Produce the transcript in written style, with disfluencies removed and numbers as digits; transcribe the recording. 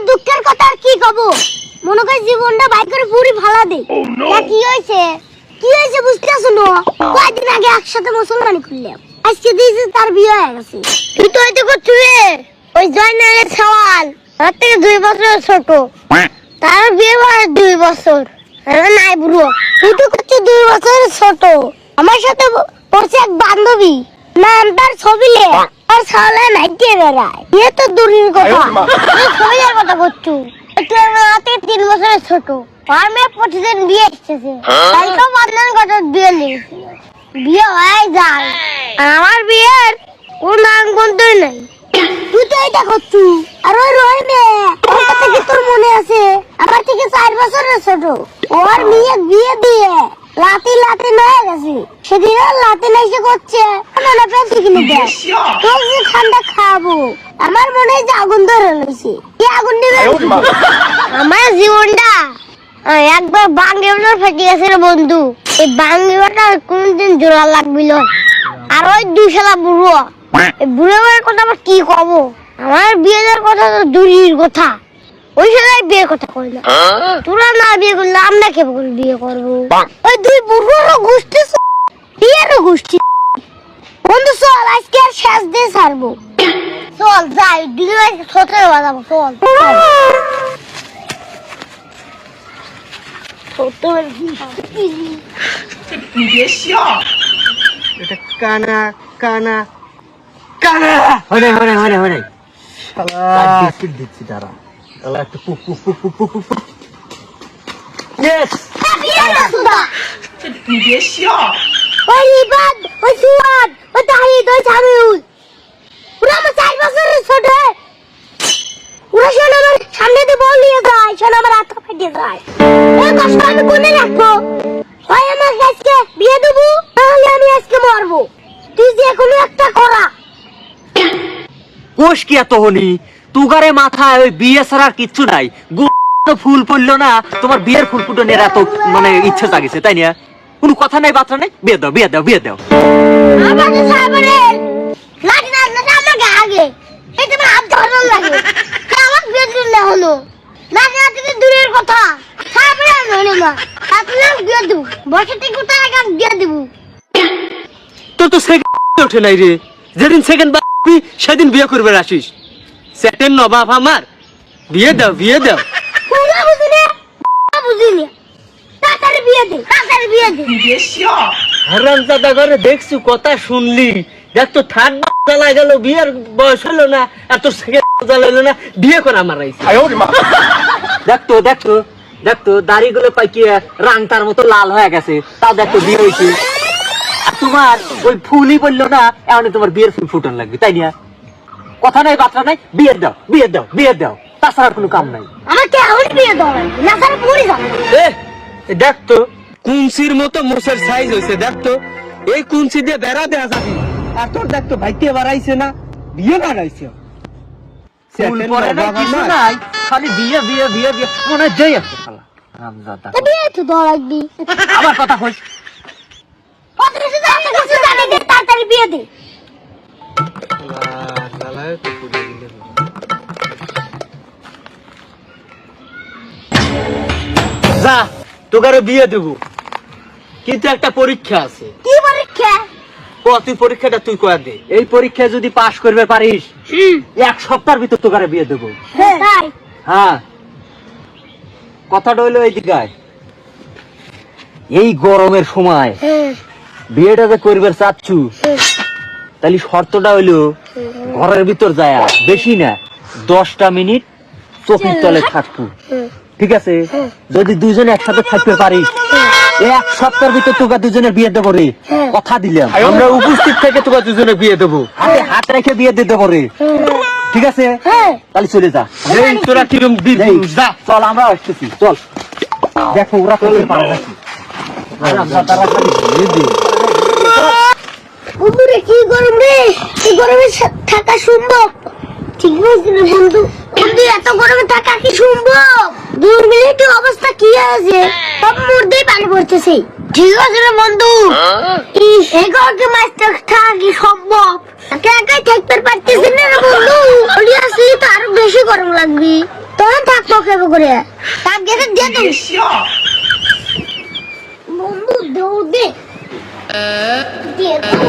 দুঃখের কথা আর কি কব, মনে করে জীবনটা বাইক করে পুরি ফালা দে। কি হয়েছে বুঝতেছো না? কয়েকদিন আগে একসাথে মুসলমানি করলাম, আজকে দিয়েছে তার বিয়ে হয়ে গেছে। তুই তো হয়তো করছু রে, ওই জয়নালের সওয়াল তার থেকে 2 বছর ছোট, তার বিয়ে হয় 2 বছর। নাই বুড়ো, তুই তো করছিস 2 বছরের ছোট। আমার সাথে পড়ছে এক বান্ধবী, নাম তার ছবিলে, আর সালে নাইতে বেড়ায়। এ তো দূরের কথা, ছবিলের কথা করছু। হাতে 3 বছরের ছোট, আর মেয়ে প্রতিদিন বিয়ে এসেছে, তাই তো বন্ধন কথা বিয়ে লেগেছে। বিয়ে হয়ে যায়, আমার বিয়ের কোন নাম গন্তই নাই। তুই তো এটা করছু, আর ওই রয় মেয়ে, ওর কথা কি তোর মনে আছে? আমার থেকে 4 বছরের ছোট, ওর মেয়ে বিয়ে দিয়ে লাতি নয়ে গেছে। সেদিন লাতি নাইসে করছে, মনে পেয়েছি কিনে দেয় তোর যে ঠান্ডা খাবো। আমার মনে হয় যে আগুন ধরে রয়েছে, কি আগুন দিবে? আমার জীবনটা একবার বাঙ্গিবার ফেটে গেছে রে বন্ধু। এই বাঙ্গিবাটা কোনদিন জোড়া লাগবিল। আর ওই 2 শালা বুড়ো, এই বুড়ো ভাইয়ের কথা আবার কি কব? আমার বিয়ে দেওয়ার কথা তো দূরের কথা, ওই শালায় বিয়ের কথা কই না। তোরা না বিয়ে করলে আমরা কে বিয়ে করবো? ওই 2 বুড়োরও গোষ্ঠী, বিয়েরও গোষ্ঠী। বন্ধু চল, আজকে আর শেষ দিয়ে ছাড়বো। চল যাই, দিলে সতেরো বাজাবো। চল এটা কানা কানা কানা হরে হরে হরে হরে শালা বিস্কিট দিচ্ছি তারা শালা একটু পুক পুক পুক পুক পুক পুক পুক ইয়েস ওই ইবাদ, ওই সুয়াদ, ওই তাহিদ, ওই সামিউল, ওরা আমার 4 বছরের ছোট। ওরা শোন আমার সামনে দিয়ে বল নিয়ে যায়, শোন আমার হাত ফাটিয়ে যায়। ওই কষ্ট আমি কোনে রাখবো? হয় আমার আজকে বিয়ে দেবো, তাহলে আমি আজকে মরবো। তুই যে কোনো একটা করা। কোষ কি এত হলি তুগারে মাথায় ওই বিয়ে ছাড়ার কিচ্ছু নাই। তো ফুল পড়লো না, তোমার বিয়ের ফুল ফুটনের এত মানে ইচ্ছা জাগিছে, তাই না? কোনো কথা নাই, বার্তা নাই, বিয়ে দাও বিয়ে দাও বিয়ে দাও। আমাদের সামনে লাঠি না আমাকে আগে এটা আমার হাত ধরার লাগে। আমার বিয়ে দিলে হলো লাঠি না থেকে দূরের কথা, সামনে হলো না। আপনি বিয়ে দেবো, বসে থেকে কোথায় আগে বিয়ে দেবো। তোর তো সেকেন্ড ওঠে নাই রে, যেদিন সেকেন্ড বাপি সেদিন বিয়ে করবে আসিস। সেকেন্ড নবাব আমার, বিয়ে দাও বিয়ে দাও। বুঝিনি তাড়াতাড়ি বিয়ে দে, তাড়াতাড়ি বিয়ে দে। হারামজাদা ঘরে দেখছু কথা শুনলি, দেখ তো থাক জ্বালা গেল, বিয়ের বয়স হলো না, আর তোর সেকেন্ড জ্বালা হলো না, বিয়ে করে আমার রাইছে। দেখতো দেখতো দেখতো দাড়ি গুলো পাইকিয়ে রাং তার মতো লাল হয়ে গেছে, তাও দেখতো বিয়ে হয়েছে। আর তোমার ওই ফুলই বললো না, এখন তোমার বিয়ের ফুল ফুটন লাগবে, তাই না? কথা নাই বার্তা নাই, বিয়ে দাও বিয়ে দাও বিয়ে দাও, তাছাড়া কোনো কাম নাই। আমাকে এখন বিয়ে দাও না, তাহলে পড়ে যাবে। দেখতো কুঞ্চির মতো মোষের সাইজ হয়েছে, দেখতো এই কুঞ্চি দিয়ে বেড়া দেওয়া যাবি। আর তোর দেখতো ভাইতে বাড়াইছে না, বিয়ে বাড়াইছে। খালি বিয়ে বিয়ে বিয়ে বিয়ে মনে যাই আছে শালা রামজাদা। বিয়ে তো দাও লাগবি। আবার কথা কইস, তাড়াতাড়ি বিয়ে দে। যা তোকে বিয়ে দেবো, কিন্তু একটা পরীক্ষা আছে। কি পরীক্ষা? তুই পরীক্ষাটা তুই কয়া দে। এই পরীক্ষা যদি পাশ করবে পারিস, 1 সপ্তাহের ভিতর তোকে বিয়ে দেবো। তাই? হ্যাঁ, কথাটা হইলো এইদিকে আয়। এই গরমের সময় বিয়েটা যে করবে চাচ্ছু, তাহলে শর্তটা হইলো ঘরের ভিতর যায় বেশি না 10টা মিনিট চোখের তলে থাকবো, ঠিক আছে? যদি দুজনে একসাথে থাকতে পারিস, 1 সপ্তাহের ভিতর তোকে দুজনের বিয়ে দেবো রে, কথা দিলাম। আমরা উপস্থিত থেকে তোকে দুজনে বিয়ে দেবো, হাতে হাত রেখে বিয়ে দিয়ে দেবো রে, ঠিক আছে? তাহলে চলে যা। তোরা কিরম যা, চল আমরা আসতেছি, চল। দেখো ওরা চলে পারে নাকি, উপরে কি গরম রে, এই গরমে থাকা সম্ভব? ঠিক বলছি না বন্ধু, বন্ধু এত গরমে থাকা কি সম্ভব? 2 মিনিটে অবস্থা কি আছে, সব মুর্দেই পানি পড়তেছে। ঠিক আছে রে বন্ধু, এই গরমে মাছ থাকা কি সম্ভব? একা একাই থাকতে পারতেছি না রে বন্ধু, বলি আসলে তো আরো বেশি গরম লাগবে। তো থাকতো কেবে করে তার গেছে দিয়ে তুমি বন্ধু দৌড় দে দিয়ে দাও।